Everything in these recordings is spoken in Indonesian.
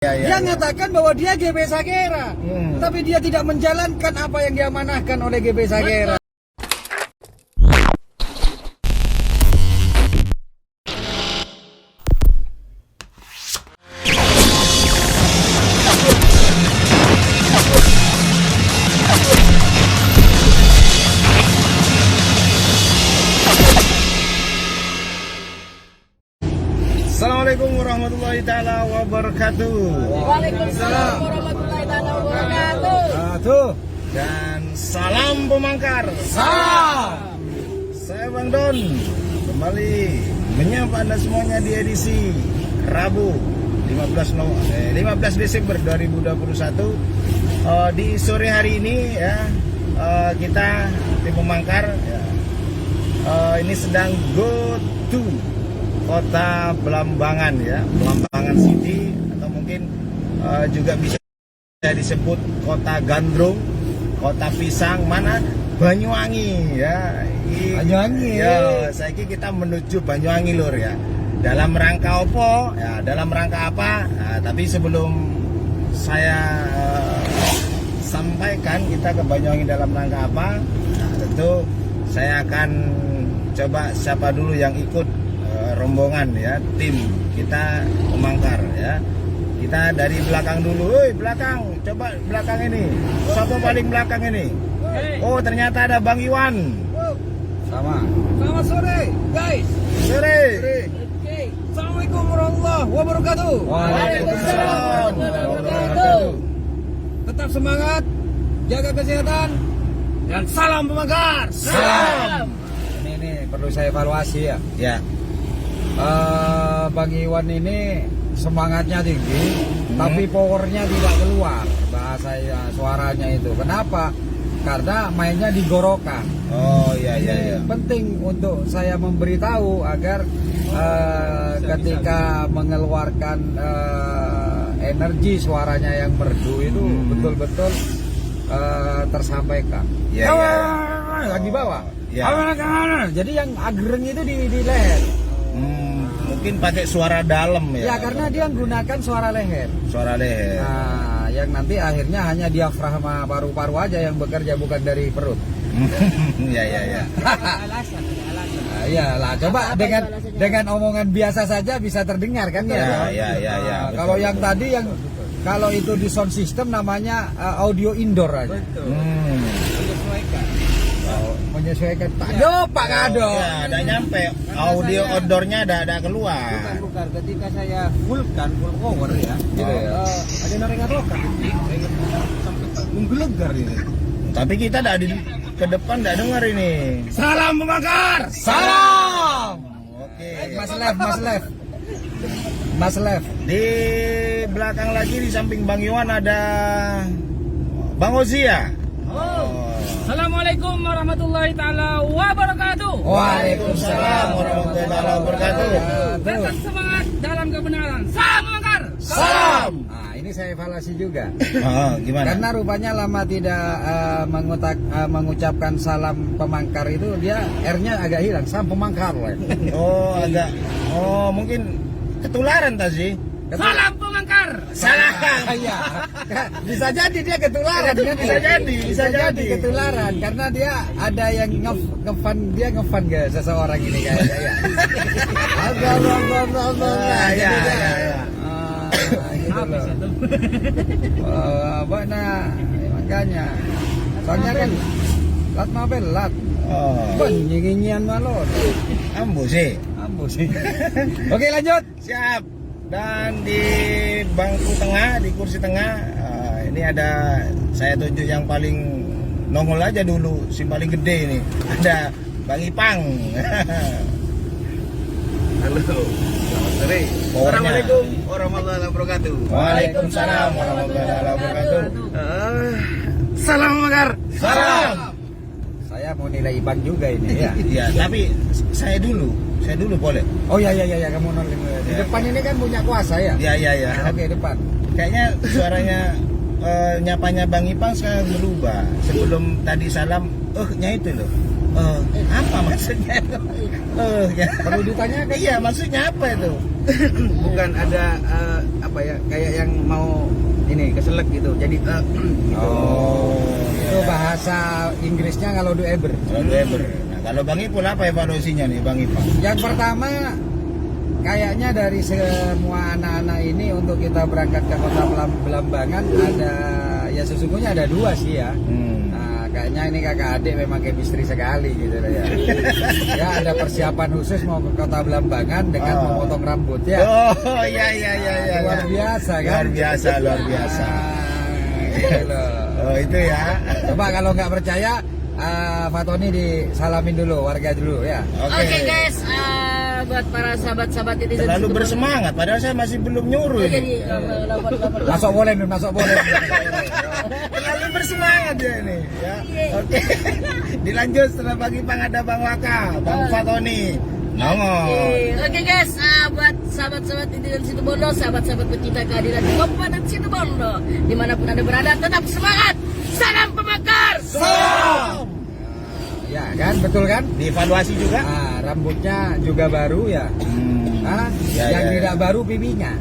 Dia mengatakan bahwa dia GB Sagera, tapi dia tidak menjalankan apa yang diamanahkan oleh GB Sagera. Assalamualaikum warahmatullahi taala wabarakatuh. Waalaikumsalam warahmatullahi taala wabarakatuh. Dan salam pemangkar. Salam. Saya Bang Don kembali menyapa Anda semuanya di edisi Rabu 15 Desember 2021. Di sore hari ini ya, kita di Pemangkar ya, ini sedang go to Kota Belambangan ya, Belambangan City, atau mungkin juga bisa disebut Kota Gandrung, Kota Pisang, mana Banyuwangi ya. Banyuwangi. Ya, saya kira kita menuju Banyuwangi lur ya. Dalam rangka opo? Ya, dalam rangka apa? Nah, tapi sebelum saya sampaikan kita ke Banyuwangi dalam rangka apa, nah, tentu saya akan coba siapa dulu yang ikut rombongan ya, tim kita Pemangkar ya. Kita dari belakang dulu. Woi, belakang, coba belakang ini. Siapa paling belakang ini? Oh, ternyata ada Bang Iwan. Selamat sore, guys. Sore. Assalamualaikum warahmatullahi wabarakatuh. Waalaikumsalam warahmatullahi wabarakatuh. Tetap semangat, jaga kesehatan, dan salam Pemangkar. Salam. Ini perlu saya evaluasi ya. Ya. Bang Iwan ini semangatnya tinggi, tapi powernya tidak keluar suaranya itu. Kenapa? Karena mainnya digorokan. Oh iya iya iya. Penting untuk saya memberitahu agar ketika mengeluarkan energi suaranya yang merdu itu betul-betul tersampaikan. Iya iya. Lagi bawah. Ya. Jadi yang agreng itu di leher. Mungkin pakai suara dalam ya. Ya karena dia menggunakan suara leher. Suara leher. Nah, yang nanti akhirnya hanya diafragma paru-paru aja yang bekerja, bukan dari perut. Ya ya ya. Alasan. Nah, ya lah, coba dengan omongan biasa saja bisa terdengar kan ya. Ya ya ya. Nah, kalau yang tadi kalau itu di sound system namanya audio indoor aja. Menyesuaikan Pak Kado. Ya, ada nyampe. Audio outdoornya ada keluar. Bukan ketika saya full power ya. Gitu ya. Ada narengan rokan. Sampai menggelegar ini. Tapi kita di ke depan tidak dengar ini. Salam Pemangkar. Salam. Oke. Mas Lev. Di belakang lagi di samping Bang Iwan ada Bang Ozi ya. Assalamualaikum warahmatullahi taala wabarakatuh. Waalaikumsalam warahmatullahi taala wabarakatuh. Tetap semangat dalam kebenaran. Salam Pemangkar. Salam. Nah, ini saya evaluasi juga. Gimana? Karena rupanya lama tidak mengucapkan salam Pemangkar itu, dia R-nya agak hilang. Salam Pemangkar. Oh, agak. Oh, mungkin ketularan tadi. Salam Pemangkar. Salah. Iya. Bisa jadi dia ketularan kan? Bisa jadi. Ketularan karena dia ada yang ngefan ke seseorang ini kayaknya ya. Ya. Gitu loh. Makanya. Soalnya kan lat mabel lat. Oh. Nyinginyian malo. Ambo sih. Oke, lanjut. Siap. Dan di bangku tengah, di kursi tengah, ini ada saya tunjuk yang paling nongol aja dulu, si paling gede ini. Ada Bang Ipang. Halo, selamat sore. Assalamualaikum warahmatullahi wabarakatuh. Waalaikumsalam warahmatullahi wabarakatuh. Salam Pemangkar. Salam. Saya mau nilai Ibang juga ini ya. Ya, tapi saya dulu boleh. Oh ya kamu nolin. Di depan ini kan punya kuasa ya. Ya. Oke, depan. Kayaknya suaranya nyapanya Bang Ipang sekarang berubah. Sebelum tadi salam, nya itu loh. Apa maksudnya itu? Ya. Perlu ditanyakan. Iya, maksudnya apa itu? Bukan ada apa ya, kayak yang mau ini keselak gitu. Jadi Itu bahasa Inggrisnya kalau do ever. Kalau Weber. Nah, kalau Bang Ipul apa evaluasinya nih, Bang Ipang? Yang pertama, kayaknya dari semua anak-anak ini untuk kita berangkat ke kota Belambangan ada, ya sesungguhnya ada dua sih ya. Nah, kayaknya ini kakak adik memang chemistry sekali gitu loh ya. Ya ada persiapan khusus mau ke kota Belambangan dengan memotong rambut ya. Oh, iya. Luar biasa kan? Luar biasa. Gitu loh. Oh, itu ya. Coba kalau nggak percaya, Fatoni disalamin dulu warga dulu ya. Oke guys, buat para sahabat-sahabat netizen Terlalu situ bersemangat, padahal saya masih belum nyuruh boleh. ini. Jadi Masuk boleh Nun, masuk boleh. Terlalu bersemangat dia ini. Ya. Oke. Dilanjut setelah Bang Ipang ada Bang Waka, Bang Fatoni. Nongol. Oke guys, buat sahabat-sahabat netizen Situbondo, sahabat-sahabat pecinta keadilan di Kabupaten Situbondo, dimanapun anda berada, tetap semangat. Salam pembakar. Salam. Ya kan, betul kan? Dievaluasi juga. Rambutnya juga baru ya. Yang tidak baru pipinya.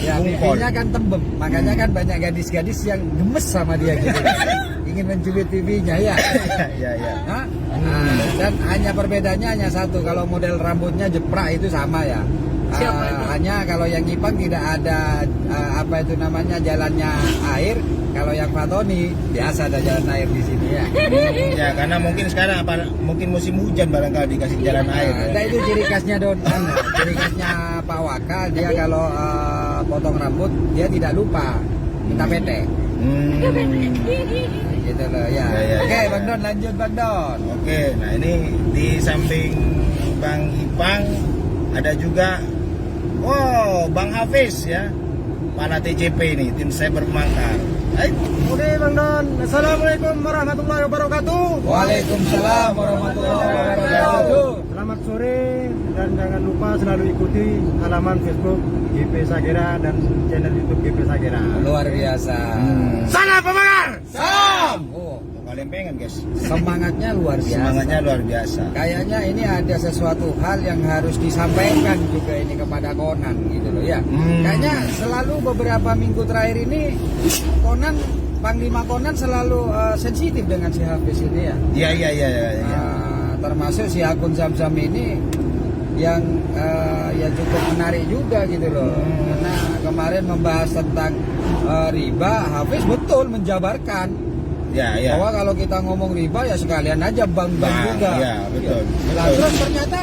Ya, Bungkol. pipinya kan tembem. Makanya kan banyak gadis-gadis yang gemes sama dia gitu. Ingin mencubit pipinya ya. Iya. Dan hanya perbedaannya hanya satu. Kalau model rambutnya jeprak itu sama ya. Siapa itu? Hanya kalau yang Ipang tidak ada apa itu namanya jalannya air. Kalau yang Fatoni biasa ada jalan air di sini ya. Ya, karena mungkin sekarang mungkin musim hujan barangkali dikasih jalan air. Nah, itu ciri khasnya ciri khasnya Pak Waka, dia kalau potong rambut dia tidak lupa minta PT. Gitu loh ya. Oke, Bang Don lanjut Bang Don. Oke, nah ini di samping Bang Ipang ada juga Bang Hafiz ya. Kepala TCP ini, tim cyber Mangkar. Oke Bang Don, Assalamualaikum warahmatullahi wabarakatuh. Waalaikumsalam warahmatullahi wabarakatuh. Selamat sore dan jangan lupa selalu ikuti halaman Facebook GP Sagera dan channel YouTube GP Sagera. Luar biasa. Salam pembakar. Salam. Kalian pengen guys. Semangatnya luar biasa. Semangatnya luar biasa. Kayaknya ini ada sesuatu hal yang harus disampaikan juga ini kepada Conan gitu loh ya. Kayaknya selalu beberapa minggu terakhir ini Panglima Conan selalu sensitif dengan si Hafiz ini ya. Iya. Termasuk si akun Zamzam ini yang ya cukup menarik juga gitu loh. Karena kemarin membahas tentang riba, Hafiz betul menjabarkan. Ya. Bahwa kalau kita ngomong riba ya sekalian aja bank-bank juga. Iya, betul. Nah, terus ternyata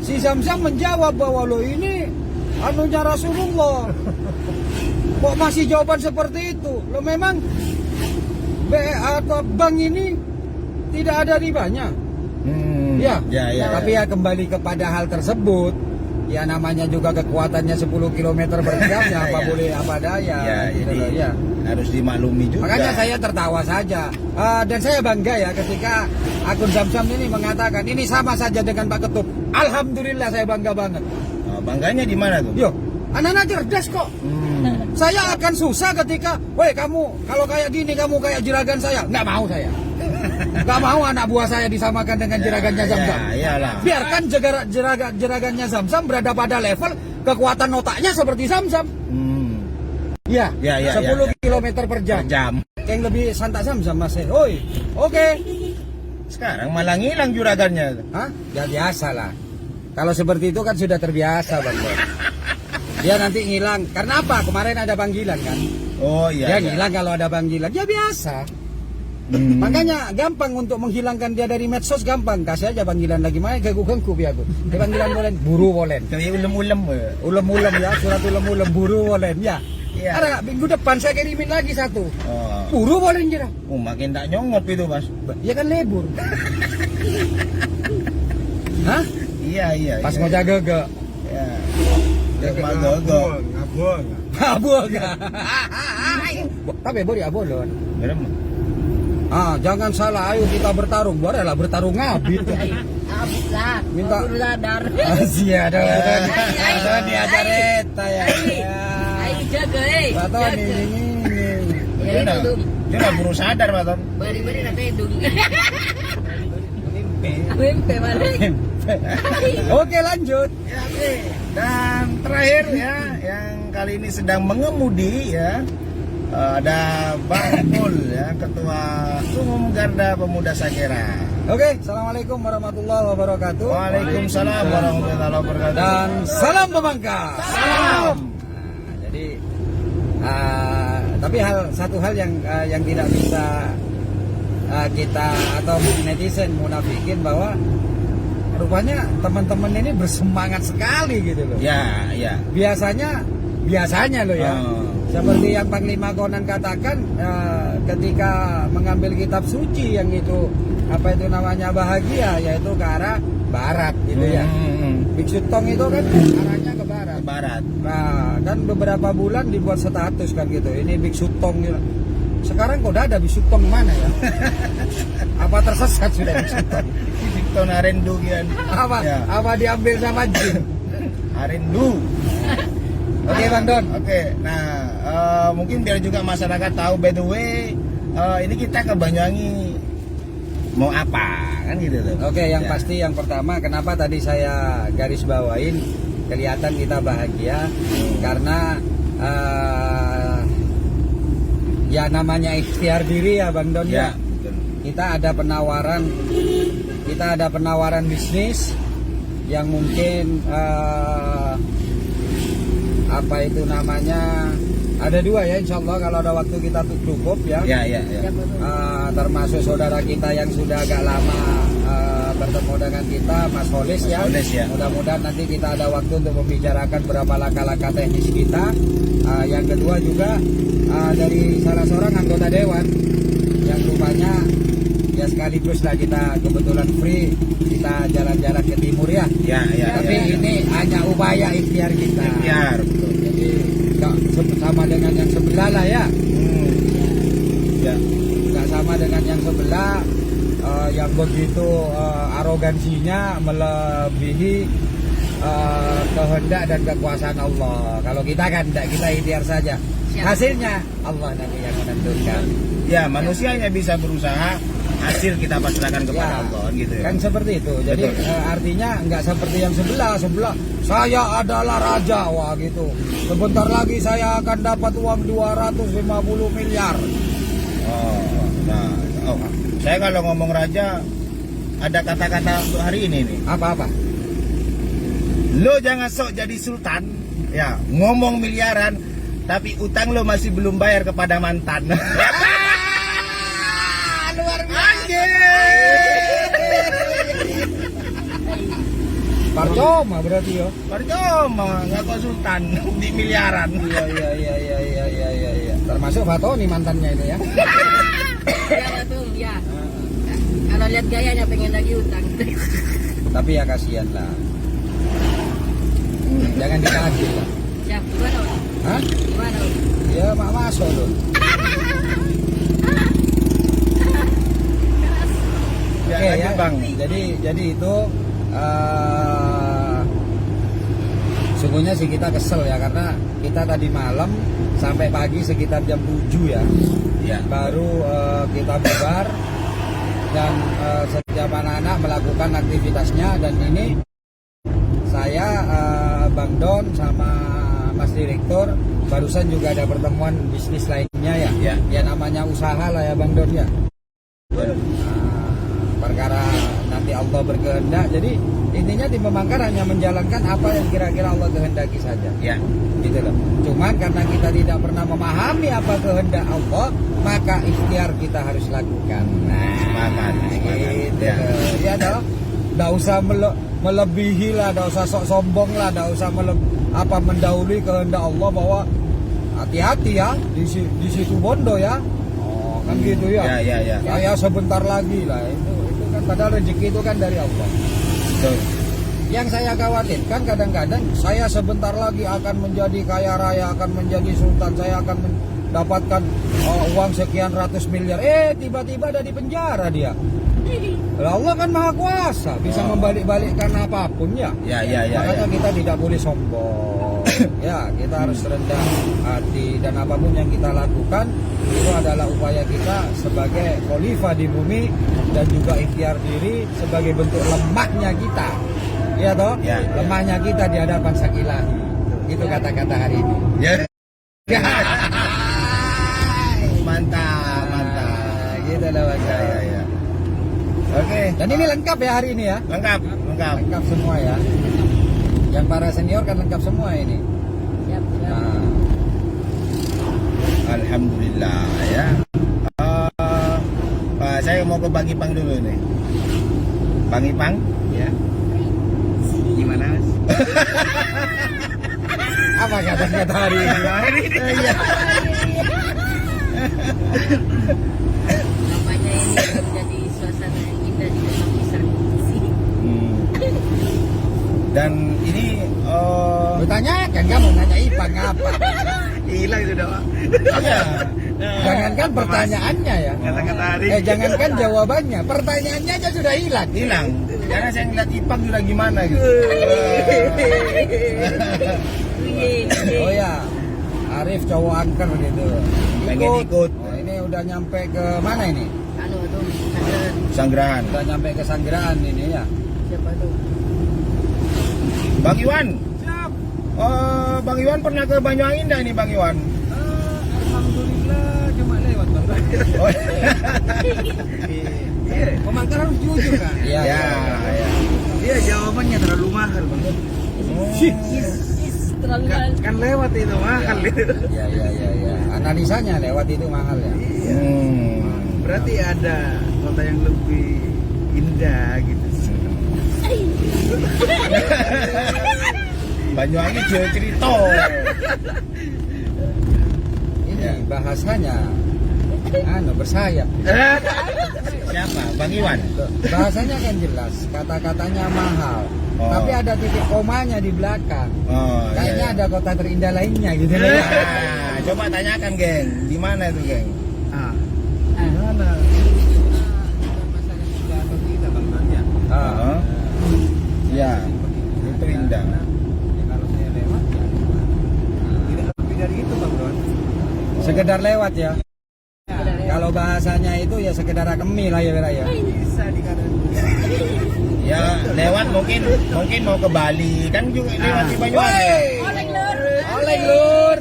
si Zamzam menjawab bahwa lo ini anunya Rasulullah. Kok masih jawaban seperti itu? Lo memang atau bank ini tidak ada ribanya. Ya. Tapi ya kembali kepada hal tersebut. Ya namanya juga kekuatannya 10 km per jam ya apa boleh apa daya. Gitu jadi loh, ya. harus dimaklumi juga. Makanya saya tertawa saja dan saya bangga ya ketika akun Zamzam ini mengatakan ini sama saja dengan Pak Ketum. Alhamdulillah saya bangga banget. Bangganya di mana tuh? Yo, anak-anak cerdas kok. Saya akan susah ketika, weh kamu kalau kayak gini kamu kayak juragan saya. Nggak mau saya. Nggak mau anak buah saya disamakan dengan juragannya Zamzam. Iyalah. Biarkan juragannya Zamzam berada pada level kekuatan otaknya seperti Zamzam. Ya, 10 km per jam. Yang lebih santai Zamzam masih. Oi, oke. Sekarang malah ngilang juragannya. Hah? Ya biasa lah. Kalau seperti itu kan sudah terbiasa Bang Don. Dia nanti ngilang. Karena apa? Kemarin ada panggilan kan. Oh iya. Dia ngilang kalau ada panggilan. Ya biasa. Makanya gampang untuk menghilangkan dia dari medsos gampang. Kasih aja panggilan lagi main ganggu ya aku. Dia panggilan bolen, buru bolen. Kayak ulem-ulem. Ulem-ulem ya, surat ulem-ulem buru bolen ya. Iya. Ada minggu depan saya kirimin lagi satu. Oh. Buru bolen kira. Makin tak nyongop itu, Mas. Ya kan lebur. Hah? Iya. Pas mau jaga ge. Ya. Gagal. Abul enggak. Tapi boleh abolon. Berem. Jangan salah, ayo kita bertarung. Bolehlah bertarung ngabit. Abislah, Minta. baru sadar. Asia ada. Ada di acara eta ya. Ayo jaga, Atau jaga. ini. Ya itu tuh. Dia udah buru sadar, Pak Ton. Bari-bari nanti hidung. mimpi. Mimpi balik. Oke, lanjut. Ya, oke. Dan terakhir ya, yang kali ini sedang mengemudi ya, ada Bang Mul ya, Ketua Umum Garda Pemuda Sakera. Oke, assalamualaikum warahmatullahi wabarakatuh. Waalaikumsalam warahmatullahi wabarakatuh. Dan salam pemangkas. salam. Nah, jadi tapi satu hal yang tidak bisa kita atau netizen munafikin bahwa rupanya teman-teman ini bersemangat sekali gitu loh. Ya, ya. Biasanya loh ya. Seperti yang Panglima Konan katakan, ketika mengambil kitab suci yang itu apa itu namanya bahagia, yaitu ke arah barat gitu ya. Biksu Tong itu kan arahnya ke barat. Barat. Nah, kan beberapa bulan dibuat status kan gitu. Ini Biksu Tong gitu. Sekarang kok udah ada Biksu Tong mana ya? Apa tersesat sudah Biksu Tong? Victor Arendu kian. Apa? Ya. Apa diambil sama jin? Arendu. Oke, Bang Don. Oke, nah mungkin biar juga masyarakat tahu, by the way, ini kita ke Banyuwangi mau apa kan gitu loh. Oke, yang Ya. pasti yang pertama kenapa tadi saya garis bawain kelihatan kita bahagia karena ya namanya ikhtiar diri ya Bang Don ya. Ya, betul. Kita ada penawaran bisnis yang mungkin apa itu namanya ada dua ya, insya Allah kalau ada waktu kita cukup ya. Ya, ya, ya. Termasuk saudara kita yang sudah agak lama bertemu dengan kita, Mas Holis ya. Holis, ya. Mudah-mudahan nanti kita ada waktu untuk membicarakan beberapa langkah-langkah teknis kita. Yang kedua juga dari salah seorang anggota dewan yang rupanya ya sekaligus lah kita kebetulan free, kita jalan-jalan ke timur ya. Ya, ya. Tapi ya, ya. ini hanya upaya ikhtiar kita. Ikhtiar, betul. Jadi nggak sama dengan yang sebelah lah ya. Ya. Nggak sama dengan yang sebelah yang begitu arogansinya melebihi kehendak dan kekuasaan Allah. Kalau kita kan tidak, kita ikhtiar saja. Hasilnya Allah nanti yang menentukan. Ya, manusianya bisa berusaha, hasil kita pasrahkan kepada Allah gitu ya. Kan seperti itu. Jadi artinya nggak seperti yang sebelah saya adalah raja, wah gitu. Sebentar lagi saya akan dapat uang 250 miliar. Saya kalau ngomong raja ada kata-kata untuk hari ini nih. Apa-apa? Lo jangan sok jadi sultan, ya ngomong miliaran, tapi utang lo masih belum bayar kepada mantan. Luar biasa. Percuma berarti ya. Percuma nggak konsultan di miliaran. Iya. Termasuk Fatoni mantannya itu ya. Ya betul ya. Kalau lihat gayanya pengen lagi utang. Tapi ya kasihan lah. Jangan dikasih lah. Siap, gimana? Om? Hah? Gimana? Om? Ya masuk loh. Ya, Oke lanjut, ya, Bang. Jadi itu sungguhnya sih kita kesel ya karena kita tadi malam sampai pagi sekitar jam 7 ya. Ya. Baru kita bubar dan setiap anak-anak melakukan aktivitasnya dan ini saya Bang Don sama Mas Direktur barusan juga ada pertemuan bisnis lainnya ya. Ya. Ya namanya usaha lah ya Bang Don ya. Perkara nanti Allah berkehendak. Jadi intinya tim Pemangkar hanya menjalankan apa yang kira-kira Allah kehendaki saja. Ya. Gitu loh. Cuman karena kita tidak pernah memahami apa kehendak Allah, maka ikhtiar kita harus lakukan. Semangat. Gitu. Ya. Ya dong. Nggak usah melebihi lah, nggak usah sok sombong lah, nggak usah mendahului kehendak Allah bahwa hati-hati ya di situ Bondo ya. Oh kan gitu ya. Ya. Ya sebentar lagi lah itu kan padahal rezeki itu kan dari Allah. Betul. Yang saya khawatirkan kadang-kadang saya sebentar lagi akan menjadi kaya raya, akan menjadi sultan, saya akan mendapatkan uang sekian ratus miliar. Tiba-tiba ada di penjara dia. Allah kan maha kuasa, bisa membalik-balikkan apapun ya. Ya. Makanya kita tidak boleh sombong. Ya, kita harus rendah hati dan apapun yang kita lakukan itu adalah upaya kita sebagai khalifah di bumi dan juga ikhtiar diri sebagai bentuk lemahnya kita. Iya toh? Ya, ya. Lemahnya kita di hadapan sang ilahi. Itu kata-kata hari ini. Ya. Mantap, mantap. Gitu loh Bang. Ya, ya, ya. Oke. Dan ini lengkap ya hari ini ya. Lengkap, lengkap. Lengkap semua ya. Yang para senior kan lengkap semua ini. Siap, siap. Nah, Alhamdulillah ya. Pak, saya mau ke Bang Ipang dulu nih. Bang Ipang, Ya. Gimana Mas? apa kata-kata hari ini? Iya. Nampaknya ini akan menjadi suasana yang indah di dalam besar sini. dan ini Lu tanya kan kamu nanya Ipang apa? Hilang sudah Pak. iya. Jangankan pertanyaannya ya. Kata-kata hari. Jangankan jawabannya, pertanyaannya aja sudah hilang. Hilang. Karena saya ngeliat Ipang juga gimana gitu. Wih, Oh ya, Arif cowok angker gitu. Pengen ikut. Nah, ini udah nyampe ke mana ini? anu tuh, ada Sanggrahan. Udah nyampe ke Sanggrahan ini ya. siapa tuh? Bang Iwan. Bang Iwan pernah ke Banyuwangi enggak ini Bang Iwan? Alhamdulillah cuma lewat Bang. Oh. Pemangkar harus jujur kan? Iya. Ya, ya. Iya jawabannya terlalu mahal Bang. Terlalu Kan lewat itu mahal itu. Iya iya. Analisanya lewat itu mahal ya. Berarti ada kota yang lebih indah gitu. Banyuwangi jauh cerita. Ini bahasanya bersayap. Siapa? Bang Iwan. Bahasanya kan jelas, kata-katanya mahal. Oh. Tapi ada titik komanya di belakang. Oh, Kayaknya iya. ada kota terindah lainnya gitu loh. Nah, coba tanyakan, geng. Di mana itu, geng? Ah. Mana? Oh. Ya, itu indah. Kalau saya lewat ya. Tidak lebih dari itu Bang Don. Sekedar lewat ya. Kalau bahasanya itu ya sekedar akemi lah ya Wiraya. Bisa dikatakan. Ya, lewat mungkin mau ke Bali kan juga lewat di Banyuwangi. Oleng lur. Oleh lur.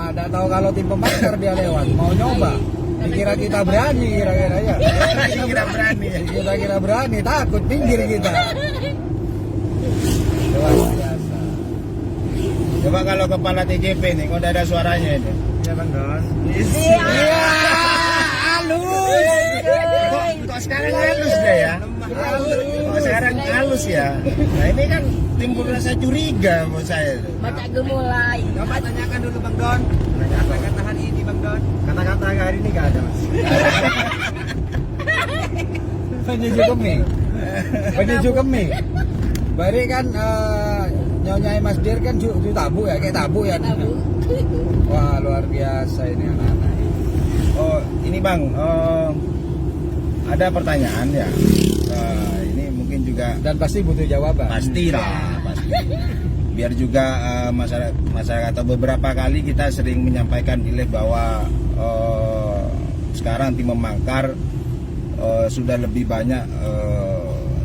Enggak tahu kalau tim pembakar dia lewat, mau nyoba. Dikira kita berani kira-kira ya. Kira berani ya. Kita kira berani, takut pinggir kita. Luar biasa. Coba kalau kepala TJP nih, kok udah ada suaranya ini. Ya Bang Don. Iya. Iya, halus. Kok sekarang halus deh ya? Kok sekarang halus ya? Nah ini kan timbul rasa curiga buat saya. Baca gemulai. Coba tanyakan dulu Bang Don. Kata-kata hari ini Bang Don. Kata-kata hari ini gak ada Mas. Menuju kemi. Menuju kemi. Bari kan Nyonya Mas Dir kan tabu ya, kayak tabu ya. Tabu. Wah, luar biasa ini anak-anak. Oh ini Bang, ada pertanyaan ya. Ini mungkin juga Dan pasti butuh jawaban. pastilah, pasti. Biar juga masyarakat atau beberapa kali kita sering menyampaikan bahwa sekarang tim Memangkar sudah lebih banyak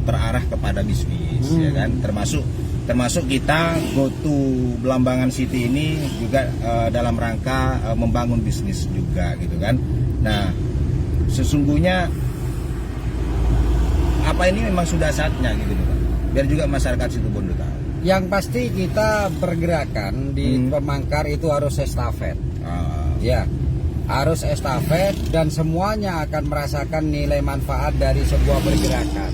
terarah kepada bisnis, ya kan, termasuk kita go to Belambangan City ini juga dalam rangka membangun bisnis juga gitu kan. Nah sesungguhnya apa ini memang sudah saatnya gitu Pak, biar juga masyarakat Situbondo tahu. Yang pasti kita pergerakan di Pemangkar itu harus estafet. Ya, harus estafet dan semuanya akan merasakan nilai manfaat dari sebuah pergerakan.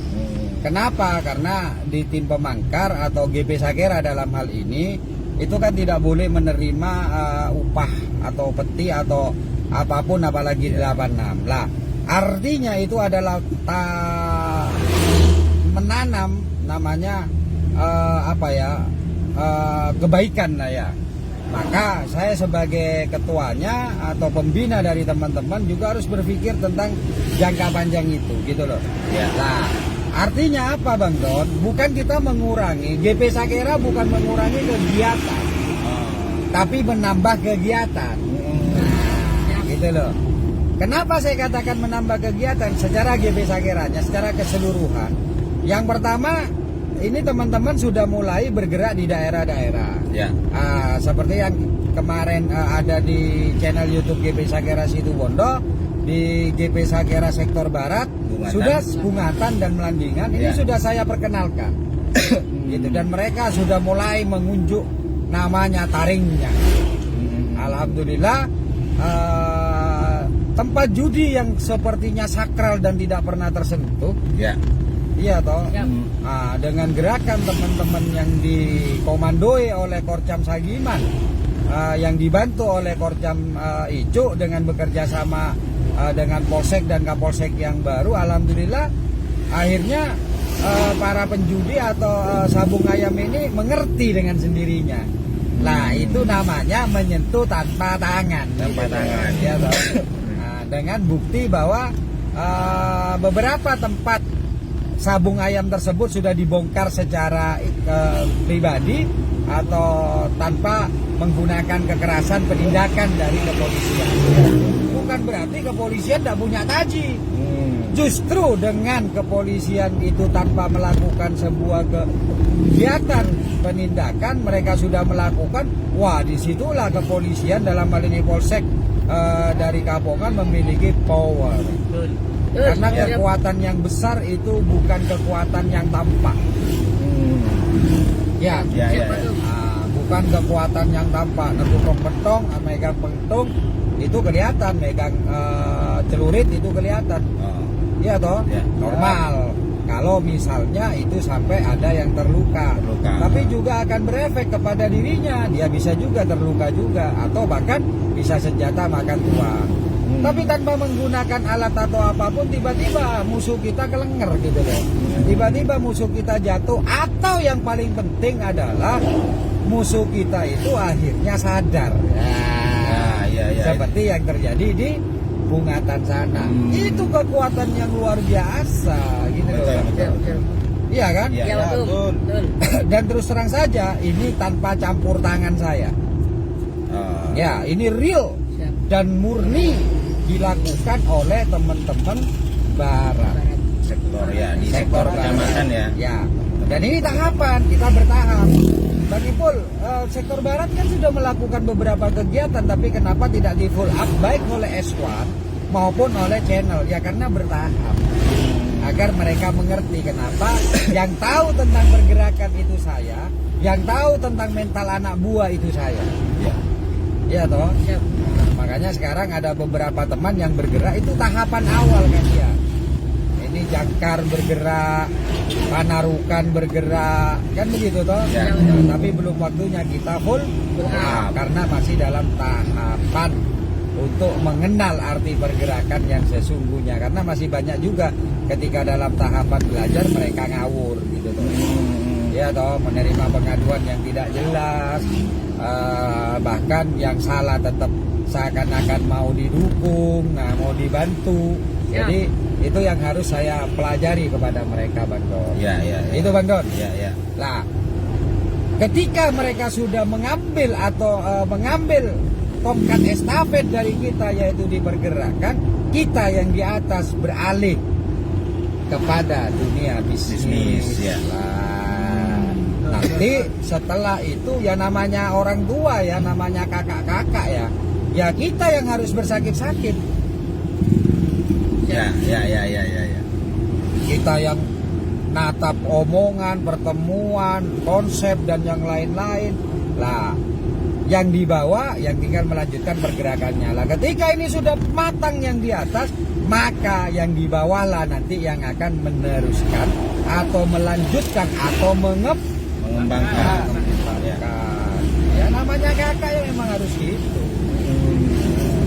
Kenapa? Karena di tim Pemangkar atau GP Sagera dalam hal ini itu kan tidak boleh menerima upah atau peti atau apapun apalagi 86. Lah, artinya itu adalah menanam namanya kebaikan lah ya. Maka saya sebagai ketuanya atau pembina dari teman-teman juga harus berpikir tentang jangka panjang itu gitu loh. Ya. Nah, Artinya apa Bang Don? Bukan kita mengurangi, GP Sakera bukan mengurangi kegiatan, tapi menambah kegiatan. Nah, gitu loh. Kenapa saya katakan menambah kegiatan secara GP Sakeranya, secara keseluruhan? Yang pertama, ini teman-teman sudah mulai bergerak di daerah-daerah. Ya. Seperti yang kemarin ada di channel YouTube GP Sakera Situbondo, di GP Sakera Sektor Barat, Bungatan. sudah Bungatan dan Melandingan ini Ya. sudah saya perkenalkan. Gitu, dan mereka sudah mulai mengunjuk namanya taringnya. Alhamdulillah, tempat judi yang sepertinya sakral dan tidak pernah tersentuh, Ya. iya toh. Ya. Dengan gerakan teman-teman yang dikomandoi oleh Korcam Sagiman, yang dibantu oleh Korcam Icuk dengan bekerja sama dengan Polsek dan Kapolsek yang baru, alhamdulillah akhirnya para penjudi atau sabung ayam ini mengerti dengan sendirinya. Nah, itu namanya menyentuh tanpa tangan. Tanpa tangan. Ya, toh. Nah, dengan bukti bahwa beberapa tempat sabung ayam tersebut sudah dibongkar secara pribadi atau tanpa menggunakan kekerasan penindakan dari kepolisian. Bukan berarti kepolisian tidak punya taji. Justru dengan kepolisian itu tanpa melakukan sebuah kegiatan penindakan, mereka sudah melakukan, wah disitulah kepolisian dalam hal ini Polsek dari Kabongan memiliki power. Betul. Karena Ya. kekuatan yang besar itu bukan kekuatan yang tampak. Ya, Ya, ya, Siapa ya. tuh? bukan kekuatan yang tampak. Ngetukung pentong, megang pentung itu kelihatan, megang celurit itu kelihatan. Oh. Iya toh, Ya. normal. Kalau misalnya itu sampai ada yang terluka, Terluka. tapi juga akan berefek kepada dirinya. Dia bisa juga terluka juga, atau bahkan bisa senjata makan tuan. Tapi tanpa menggunakan alat atau apapun, tiba-tiba musuh kita kelenger gitu loh. Tiba-tiba musuh kita jatuh, atau yang paling penting adalah musuh kita itu akhirnya sadar. Ya. Seperti yang terjadi di Bungatan sana. Itu kekuatan yang luar biasa gitu loh. Betul, Ya, betul. betul. Iya kan? Ya, Ya, betul. betul. Betul. Dan terus terang saja ini tanpa campur tangan saya. Oh. Ya, ini real Siap. dan murni dilakukan oleh teman-teman Barat. Barat. Sektor ya di sektor kecamatan ya. Ya. Dan ini tahapan, kita bertahap. Bang Ipul, sektor Barat kan sudah melakukan beberapa kegiatan, tapi kenapa tidak di full up baik oleh S1 maupun oleh channel? Ya karena bertahap. Agar mereka mengerti kenapa yang tahu tentang pergerakan itu saya, yang tahu tentang mental anak buah itu saya. Ya. Ya toh? Siap. Nah, makanya sekarang ada beberapa teman yang bergerak, itu tahapan awal kan ya. Ini Jangkar bergerak, Panarukan bergerak, kan begitu toh? Ya. Nah, tapi belum waktunya kita full up, karena masih dalam tahapan untuk mengenal arti pergerakan yang sesungguhnya. Karena masih banyak juga ketika dalam tahapan belajar mereka ngawur gitu toh. Ya toh, menerima pengaduan yang tidak jelas, bahkan yang salah tetap seakan-akan mau didukung, mau dibantu. Ya. Jadi itu yang harus saya pelajari kepada mereka, Bang Don. Ya. Itu Bang Don. Ya. Nah, ketika mereka sudah mengambil atau mengambil tongkat estafet dari kita, yaitu dipergerakan, kita yang di atas beralih kepada dunia bisnis. Ya. Nah, nanti setelah itu ya namanya orang tua ya, namanya kakak-kakak ya, ya kita yang harus bersakit-sakit. Ya. Kita yang natap omongan, pertemuan, konsep dan yang lain-lain. Lah, yang di bawah yang tinggal melanjutkan pergerakannya. Lah, ketika ini sudah matang yang di atas, maka yang di bawah lah nanti yang akan meneruskan atau melanjutkan atau Mengembangkan. mengembangkan. Ya namanya kakak ya memang harus gitu.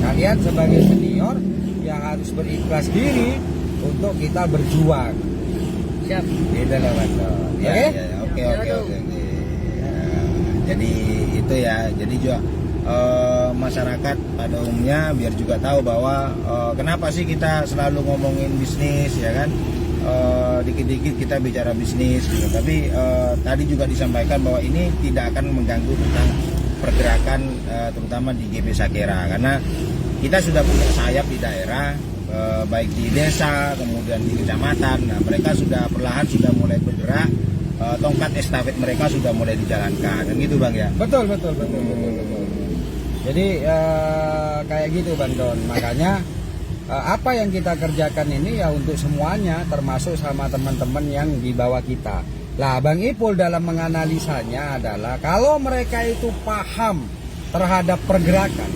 Kalian sebagai senior yang harus berikhlas diri untuk kita berjuang. Siap. Gitu loh, Bang Don. Ya, Oke? ya, oke. Ya, jadi itu ya. Jadi juga masyarakat pada umumnya biar juga tahu bahwa kenapa sih kita selalu ngomongin bisnis ya kan. Dikit-dikit kita bicara bisnis gitu. Tapi tadi juga disampaikan bahwa ini tidak akan mengganggu tentang pergerakan terutama di GP Sakera, karena kita sudah punya sayap di daerah, baik di desa kemudian di kecamatan. Nah, mereka sudah perlahan sudah mulai bergerak, tongkat estafet mereka sudah mulai dijalankan, dan gitu Bang ya. Betul. Jadi kayak gitu Bang Don. Makanya apa yang kita kerjakan ini ya untuk semuanya, termasuk sama teman-teman yang di bawah kita. Lah Bang Ipul dalam menganalisanya adalah kalau mereka itu paham terhadap pergerakan,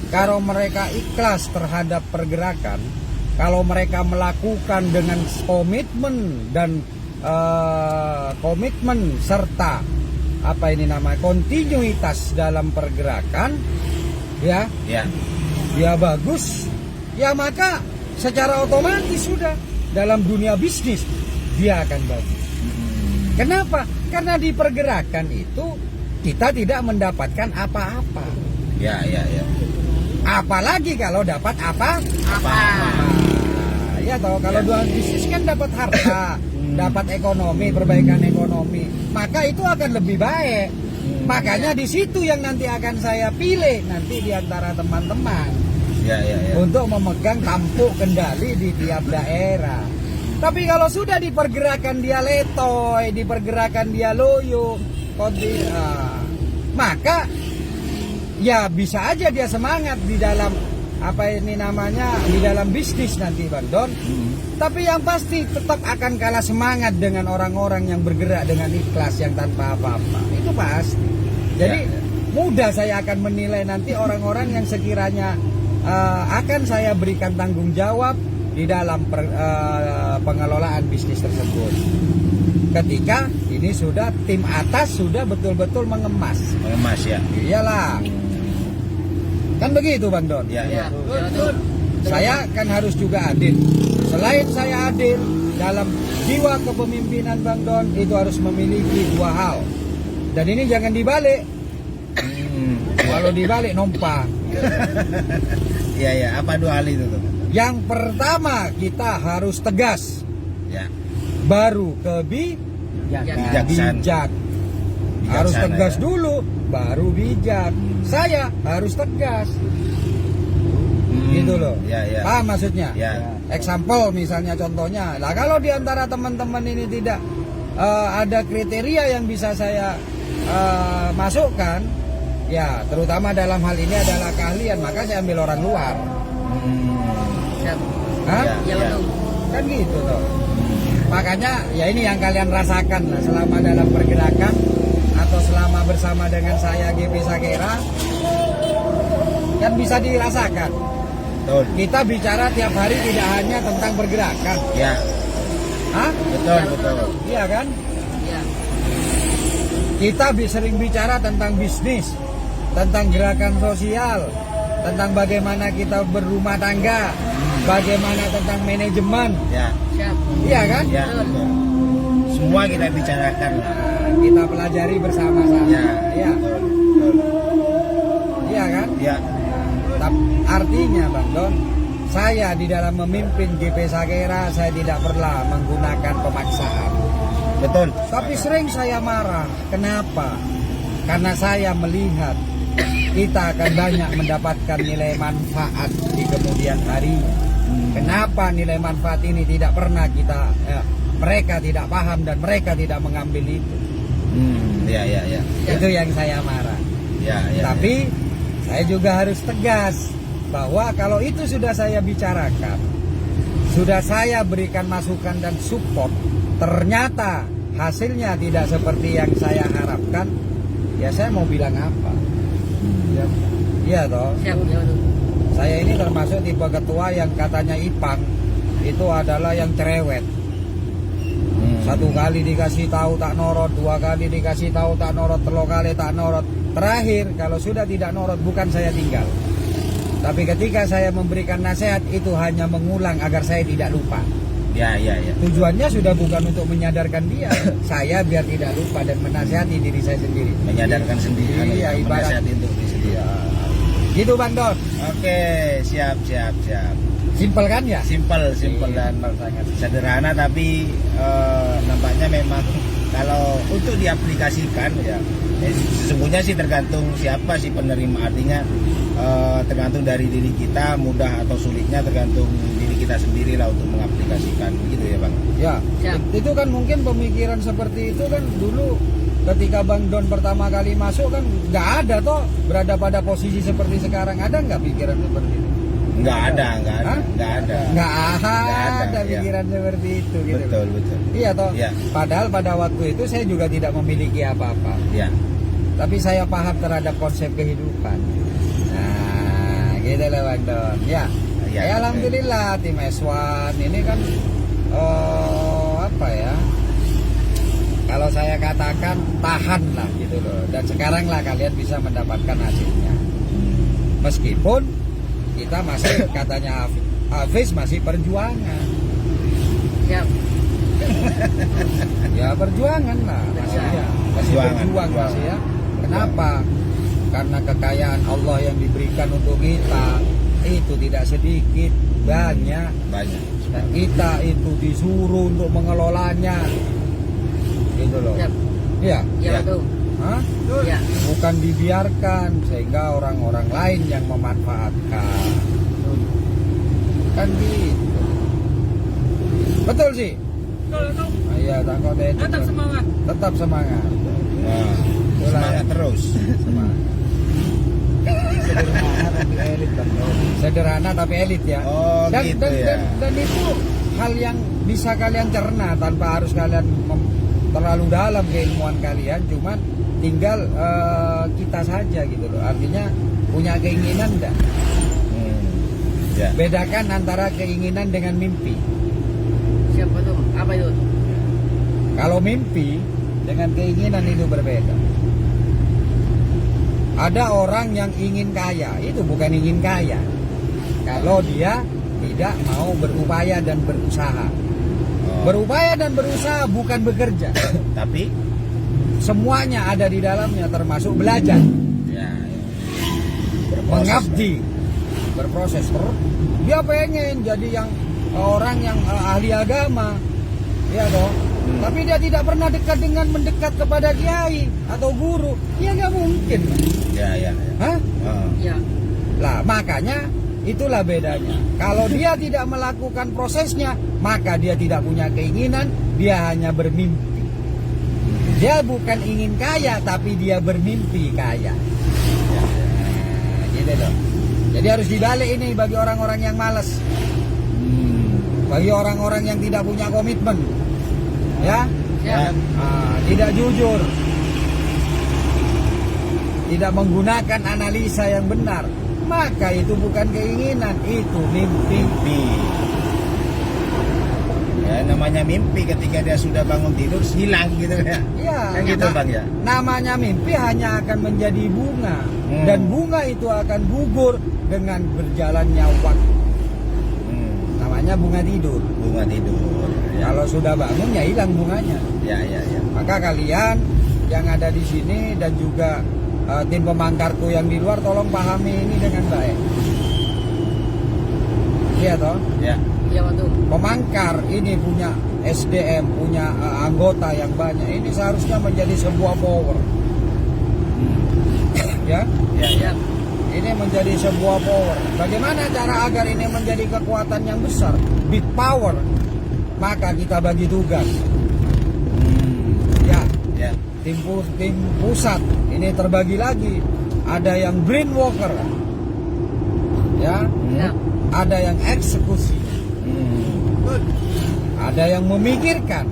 kalau mereka ikhlas terhadap pergerakan, kalau mereka melakukan dengan komitmen dan komitmen serta apa ini namanya kontinuitas dalam pergerakan, ya bagus. Ya maka secara otomatis sudah dalam dunia bisnis dia akan bagus. Kenapa? Karena di pergerakan itu kita tidak mendapatkan apa-apa. Ya. Apalagi kalau dapat apa? Ya toh, kalau dua bisnis kan dapat harta, dapat ekonomi, perbaikan ekonomi, maka itu akan lebih baik. Makanya di situ yang nanti akan saya pilih nanti di antara teman-teman. Ya. Untuk memegang tampuk kendali di tiap daerah. Tapi kalau sudah di pergerakan dia letoy, di pergerakan dia loyo, maka ya bisa aja dia semangat di dalam apa ini namanya di dalam bisnis nanti Bang Don. Tapi yang pasti tetap akan kalah semangat dengan orang-orang yang bergerak dengan ikhlas yang tanpa apa-apa. Itu pasti. Jadi mudah saya akan menilai nanti orang-orang yang sekiranya akan saya berikan tanggung jawab di dalam pengelolaan bisnis tersebut. Ketika ini sudah tim atas sudah betul-betul mengemas ya. Iyalah. Kan begitu Bang Don. Ya. Saya kan harus juga adil. Selain saya adil dalam jiwa kepemimpinan Bang Don itu harus memiliki dua hal. Dan ini jangan dibalik. Kalau dibalik numpang. Ya, apa dua hal itu tuh? Yang pertama kita harus tegas. Ya. Baru Bijaksana. bijak. Harus tegas ya. dulu, baru bijak. Saya harus tegas. Gitu loh. Ya. Paham maksudnya? Ya. Example misalnya contohnya. Lah kalau di antara teman-teman ini tidak ada kriteria yang bisa saya masukkan, ya terutama dalam hal ini adalah keahlian, maka saya ambil orang luar. Hah? Ya. Kan gitu toh. Makanya ya ini yang kalian rasakan lah selama dalam pergerakan atau selama bersama dengan saya GP Sakera, kan bisa dirasakan. Betul. Kita bicara tiap hari tidak hanya tentang pergerakan. Ya. Hah? Betul. Iya kan? Iya. Kita sering bicara tentang bisnis, tentang gerakan sosial, tentang bagaimana kita berumah tangga, bagaimana tentang manajemen. Ya. Siap. Iya kan? Ya. Betul. Semua kita bicarakan lah. Kita pelajari bersama-sama. Ya. Iya. Betul. Iya kan? Ya. Artinya Bang Don, saya di dalam memimpin GP Sakera saya tidak pernah menggunakan pemaksaan. Betul. Tapi sering saya marah. Kenapa? Karena saya melihat kita akan banyak mendapatkan nilai manfaat di kemudian hari. Kenapa nilai manfaat ini tidak pernah mereka tidak paham dan mereka tidak mengambil itu. Ya. Itu yang saya marah. Ya. Tapi saya juga harus tegas bahwa kalau itu sudah saya bicarakan, sudah saya berikan masukan dan support, ternyata hasilnya tidak seperti yang saya harapkan, ya saya mau bilang apa? Iya toh. Siap. Ya, betul. Saya ini termasuk tipe ketua yang katanya Ipang itu adalah yang cerewet. Satu kali dikasih tahu tak norot, dua kali dikasih tahu tak norot, tiga kali tak norot. Terakhir kalau sudah tidak norot bukan saya tinggal. Tapi ketika saya memberikan nasihat itu hanya mengulang agar saya tidak lupa. Ya. Tujuannya sudah bukan untuk menyadarkan dia, saya biar tidak lupa dan menasihati diri saya sendiri. Menyadarkan sendiri. Iya, ibarat menasihati untuk diri sendiri. ya, Gitu Bang Don. Oke, siap. Simpel kan ya? Simpel dan sangat. sederhana, tapi nampaknya memang kalau untuk diaplikasikan ya sesungguhnya sih tergantung siapa sih penerima, artinya tergantung dari diri kita, mudah atau sulitnya tergantung diri kita sendiri lah untuk mengaplikasikan, begitu ya Bang. Ya, Siap. itu kan mungkin pemikiran seperti itu kan dulu ketika Bang Don pertama kali masuk kan nggak ada toh berada pada posisi seperti sekarang. Ada nggak pikiran seperti itu? Nggak ada. Nggak ada iya. pikiran seperti itu gitu. Betul. Iya toh. Iya. Padahal pada waktu itu saya juga tidak memiliki apa-apa. Ya. Tapi saya paham terhadap konsep kehidupan. Nah, gitu lah Bang Don. Ya. Ya, Ya, alhamdulillah tim S1 ini kan apa ya? Kalau saya katakan tahan lah gitu loh. Dan sekarang lah kalian bisa mendapatkan hasilnya. Meskipun kita masih katanya Hafiz masih perjuangan. Siap. Ya perjuangan lah masih ya. Masih Perjuangan. berjuang masih ya. Kenapa? Karena kekayaan Allah yang diberikan untuk kita itu tidak sedikit, banyak. Dan kita itu disuruh untuk mengelolanya. Gitu loh. Siap. Iya. Iya Ya. betul. Hah? Iya. Bukan dibiarkan sehingga orang-orang lain yang memanfaatkan. Kan gitu. Betul sih. Iya, takut itu. Tetap semangat. Tetap semangat. Wah, semangat terus. Semangat. Sederhana tapi elit ya. Oh, gitu ya. Dan itu hal yang bisa kalian cerna tanpa harus kalian terlalu dalam keilmuan kalian, cuman tinggal kita saja gitu loh. Artinya punya keinginan enggak? Ya. Bedakan antara keinginan dengan mimpi. Siap betul. Apa itu? Kalau mimpi dengan keinginan itu berbeda. Ada orang yang ingin kaya, itu bukan ingin kaya. Kalau dia tidak mau berupaya dan berusaha. Oh. Berupaya dan berusaha bukan bekerja. Tapi Semuanya ada di dalamnya termasuk belajar. ya, Mengabdi, berproses. Dia pengen jadi yang orang yang ahli agama, ya toh. Tapi dia tidak pernah dekat dengan mendekat kepada kiai atau guru, ya nggak mungkin. Ya. Hah? Oh. Ya. Lah makanya itulah bedanya. Kalau dia tidak melakukan prosesnya, maka dia tidak punya keinginan, dia hanya bermimpi. Dia bukan ingin kaya, tapi dia bermimpi kaya. Nah, gitu loh. Jadi harus dibalik ini bagi orang-orang yang malas, bagi orang-orang yang tidak punya komitmen, ya, Ya. tidak jujur, tidak menggunakan analisa yang benar, maka itu bukan keinginan, itu mimpi. Mimpi. Ya, namanya mimpi ketika dia sudah bangun tidur hilang gitu ya. Ya, Kan gitu Bang ya. namanya mimpi hanya akan menjadi bunga, dan bunga itu akan gugur dengan berjalannya waktu. Namanya bunga tidur. Bunga tidur. Ya. Kalau sudah bangun ya hilang bunganya. Ya. Maka kalian yang ada di sini dan juga tim pemangkarku yang di luar tolong pahami ini dengan baik. Iya toh? Ya. Iya betul. Pemangkar ini punya SDM, punya anggota yang banyak. Ini seharusnya menjadi sebuah power. Ya, Ya. ini menjadi sebuah power. Bagaimana cara agar ini menjadi kekuatan yang besar, big power? Maka kita bagi tugas. Ya, Ya. tim pusat ini terbagi lagi. Ada yang brain walker, ya, Ya. ada yang eksekusi, ada yang memikirkan,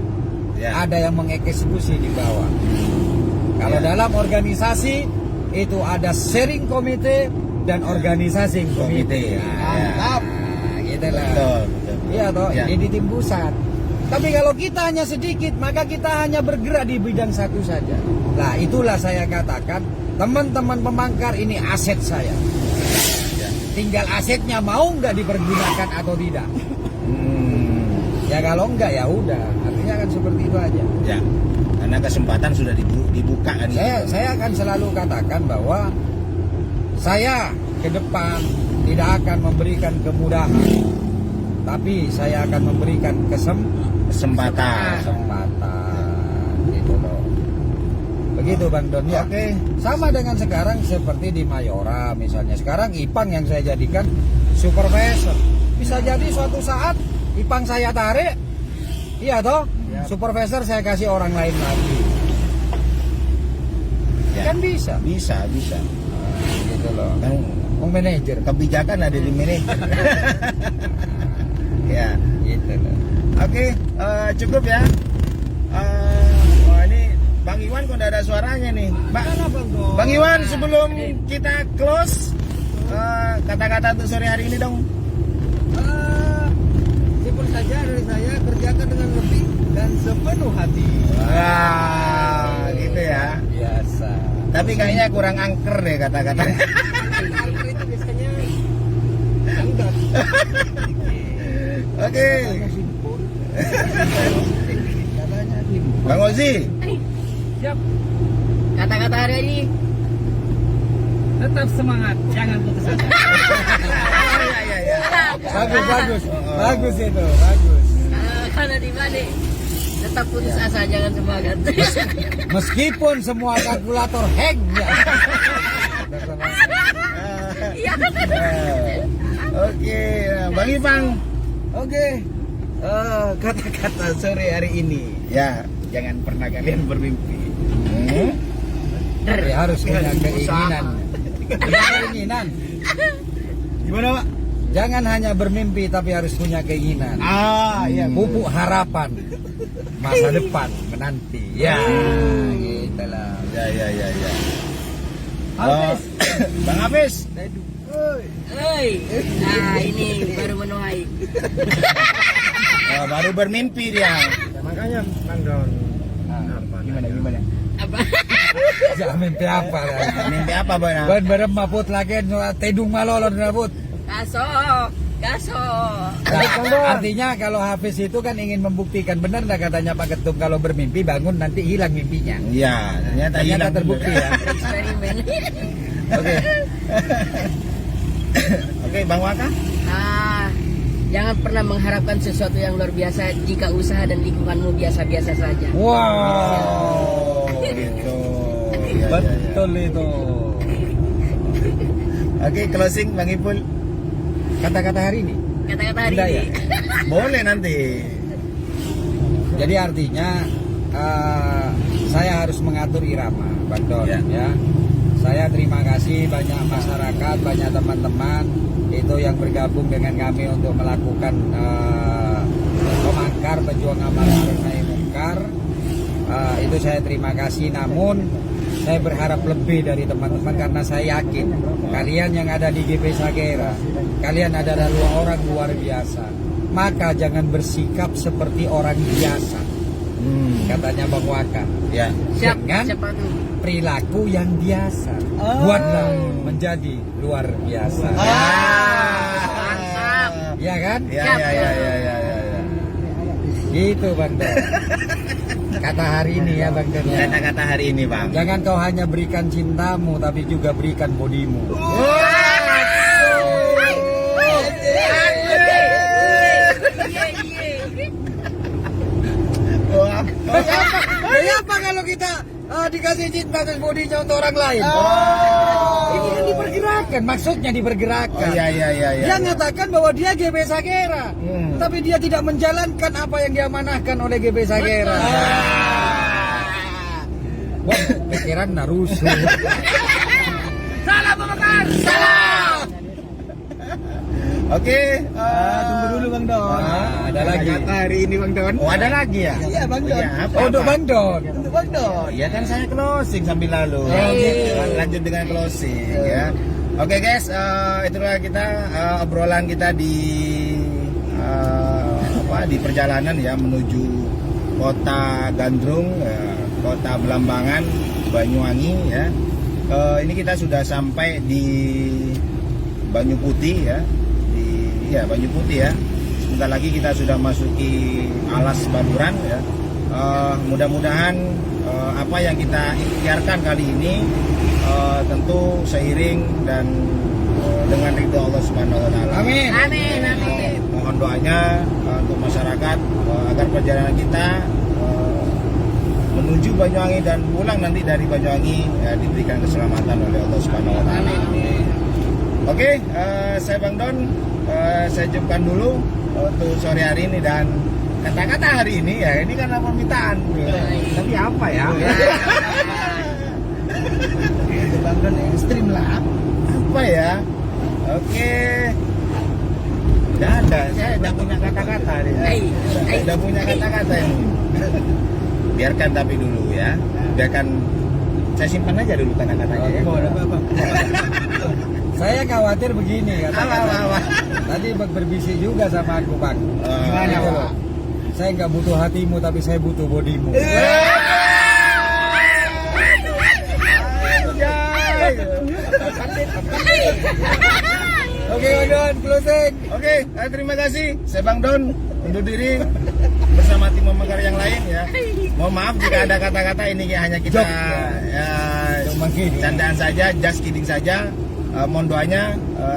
Ya. ada yang mengeksekusi di bawah. Kalau Ya. dalam organisasi itu ada sharing komite dan organisasi komite. Komite. Mantap. Gitu lah. Betul. Iya toh, Ya. ini di tim pusat. Tapi kalau kita hanya sedikit, maka kita hanya bergerak di bidang satu saja. Nah, itulah saya katakan, teman-teman pemangkar ini aset saya. Ya. Tinggal asetnya mau nggak dipergunakan atau tidak. Ya kalau enggak ya udah, artinya kan seperti itu aja. Ya. Karena kesempatan sudah dibuka kan. Saya akan selalu katakan bahwa Saya ke depan tidak akan memberikan kemudahan, tapi saya akan memberikan Kesempatan. gitu loh. Begitu Bang Don ya. Oke. Sama dengan sekarang seperti di Mayora misalnya. Sekarang Ipang yang saya jadikan supervisor. Bisa jadi suatu saat Ipang saya tarik, iya toh, supervisor saya kasih orang lain lagi. Ya. Kan bisa. Bisa. Gitu loh. Kan Manajer. kebijakan ada di manajer. Ya. Gitu loh. Oke, cukup ya. Wah, ini Bang Iwan kok udah ada suaranya nih. Bang Iwan, sebelum kita close, kata-kata untuk sore hari ini dong. Simpel saja dari saya, kerjakan dengan lebih dan sepenuh hati. Wah, gitu ya. Biasa. Tapi kayaknya kurang angker deh kata-kata. Angker itu biasanya angkat. Oke. Bang Ozi, Kata-kata hari ini. Tetap semangat, jangan putus asa. ya. Bagus itu, bagus. Karena di mana tetap putus asa, jangan semangat. Meskipun semua kalkulator hang ya. Iya. Oke, Bang Ipang. Oke. Kata-kata sore hari ini. Ya. Jangan pernah kalian bermimpi. Tapi harus punya keinginan. Punya keinginan. Gimana, Pak? Jangan hanya bermimpi tapi harus punya keinginan. Iya. Pupuk harapan masa depan menanti. Ya, gitu lah. Ya. Hafiz. Bang Hafiz. Hei. Nah, ini baru menuai. Baru bermimpi dia. Makanya Bang Don. Gimana? Apa? Jangan mimpi apa kan? Mimpi apa, Bang? Ban bareng maput lagi tedung malolon rabut. Kaso. Nah, artinya kalau Hafiz itu kan ingin membuktikan, benar nggak katanya Pak Ketum, kalau bermimpi bangun nanti hilang mimpinya. Iya, ternyata hilang terbukti ya. Eksperimen. Oke, Bang Waka. Jangan pernah mengharapkan sesuatu yang luar biasa jika usaha dan lingkunganmu biasa-biasa saja. Wow, Gitu. Ya. betul itu. Oke, closing Bang Ipul. Kata-kata hari ini. Kata-kata hari Udah ini. ya? Boleh nanti. Jadi artinya saya harus mengatur irama, Bang Don, ya. Saya terima kasih banyak masyarakat, banyak teman-teman itu yang bergabung dengan kami untuk melakukan pemangkar pejuang amal ma'ruf nahi mungkar. Itu saya terima kasih, namun saya berharap lebih dari teman-teman karena saya yakin kalian yang ada di GP Sagera, kalian adalah orang luar biasa. Maka jangan bersikap seperti orang biasa, katanya Bang Waka. Ya. Dengan Siapa tuh? perilaku yang biasa, buatlah menjadi luar biasa. Mantap. Ya kan? Ya. Gitu Bang Don. Kata hari ini ya Bang Don ya. Kata-kata hari ini, Bang. Jangan kau hanya berikan cintamu, tapi juga berikan bodimu. Kenapa kalau kita dikasih cinta terus bodinya untuk orang lain? Ini kan dipergerakan, maksudnya dipergerakan. Iya. Dia mengatakan bahwa dia GB Sagera, tapi dia tidak menjalankan apa yang diamanahkan oleh GB Sagera. Wah, pikiran Naruto. Salam Abubakar. Salam. Oke, Tunggu dulu Bang Don. Ada lagi. Kata hari ini Bang Don. Oh, ada lagi ya? Iya Bang Don. Iya, apa? Oh, untuk Bang Don. Untuk Bang Don. Ya kan saya closing sambil lalu. Lanjut dengan closing ya. Oke guys, itulah kita obrolan kita di di perjalanan ya menuju kota Gandrung, kota Belambangan, Banyuwangi ya. Ini kita sudah sampai di Banyu Putih ya. Banyu Putih ya. Sebentar lagi kita sudah masuki Alas Baluran ya. Mudah-mudahan apa yang kita ikhtiarkan kali ini tentu seiring dan dengan ridho Allah Subhanahu wa taala. Amin. Amin, amin. Mohon doanya untuk masyarakat agar perjalanan kita menuju Banyuwangi dan pulang nanti dari Banyuwangi diberikan keselamatan oleh Allah Subhanahu wa taala. Oke, saya Bang Don, saya cukupkan dulu untuk sore hari ini dan kata-kata hari ini ya ini karena permintaan. Tapi apa ya? Itu Bang Don ekstrim lah. Apa ya? Oke. Udah ada, saya udah punya kata-kata nih. Udah punya kata-kata ini. Biarkan tapi dulu ya. Biarkan saya simpan aja dulu kata-katanya ya. Saya khawatir begini kata-kata. Apa? Tadi Bang berbisik juga sama aku Bang. Gimana, Gitu Pak? loh. Saya nggak butuh hatimu tapi saya butuh bodimu. Oke Bang Don, closing. Oke, terima kasih. Saya Bang Don undur diri bersama tim Memangkar yang lain ya. Mohon maaf jika ada kata-kata ini hanya kita Joke, ya, Cuma gini. candaan saja, just kidding saja. Mohon doanya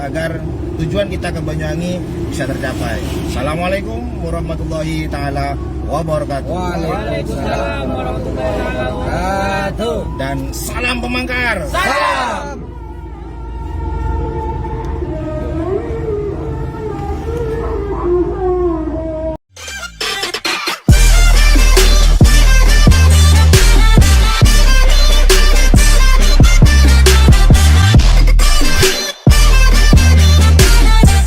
agar tujuan kita ke Banyuwangi bisa tercapai. Assalamualaikum warahmatullahi taala wabarakatuh. Waalaikumsalam warahmatullahi wabarakatuh. Dan salam Pemangkar. Salam.